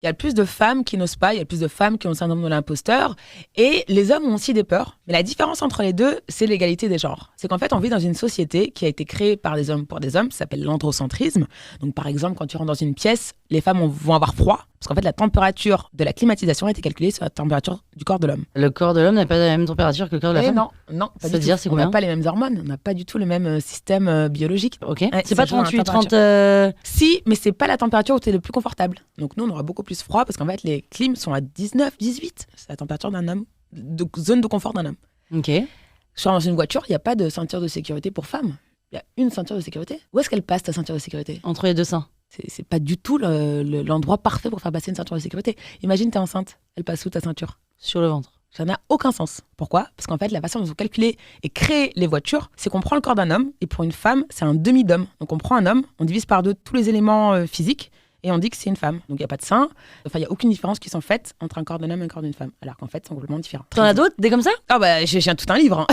Il y a plus de femmes qui n'osent pas, il y a plus de femmes qui ont le syndrome de l'imposteur. Et les hommes ont aussi des peurs. Mais la différence entre les deux, c'est l'égalité des genres. C'est qu'en fait, on vit dans une société qui a été créée par des hommes pour des hommes, ça s'appelle l'androcentrisme. Donc par exemple, quand tu rentres dans une pièce, les femmes vont avoir froid. Parce qu'en fait, la température de la climatisation a été calculée sur la température du corps de l'homme. Le corps de l'homme n'a pas la même température que le corps de la femme. Non, pas du C'est-à-dire, tout. c'est On combien? n'a pas les mêmes hormones, on n'a pas du tout le même système biologique. Ok. Ouais, C'est pas ça joue dans la 38, 30. Si, mais c'est pas la température où tu es le plus confortable. Donc nous, on aura beaucoup plus froid parce qu'en fait, les clims sont à 19, 18. C'est la température d'un homme, de zone de confort d'un homme. Ok. Je suis dans une voiture, il n'y a pas de ceinture de sécurité pour femmes. Il y a une ceinture de sécurité. Où est-ce qu'elle passe, ta ceinture de sécurité? Entre les deux seins. C'est pas du tout l'endroit parfait pour faire passer une ceinture de sécurité. Imagine, t'es enceinte, elle passe où ta ceinture? Sur le ventre. Ça n'a aucun sens. Pourquoi? Parce qu'en fait, la façon dont on calcule et créer les voitures, c'est qu'on prend le corps d'un homme, et pour une femme, c'est un demi d'homme. Donc on prend un homme, on divise par deux tous les éléments physiques, et on dit que c'est une femme. Donc il n'y a pas de sein, enfin il n'y a aucune différence qui sont faites entre un corps d'un homme et un corps d'une femme. Alors qu'en fait, c'est complètement différent. T'en as d'autres, des comme ça? Ah bah j'ai tout un livre. Hein.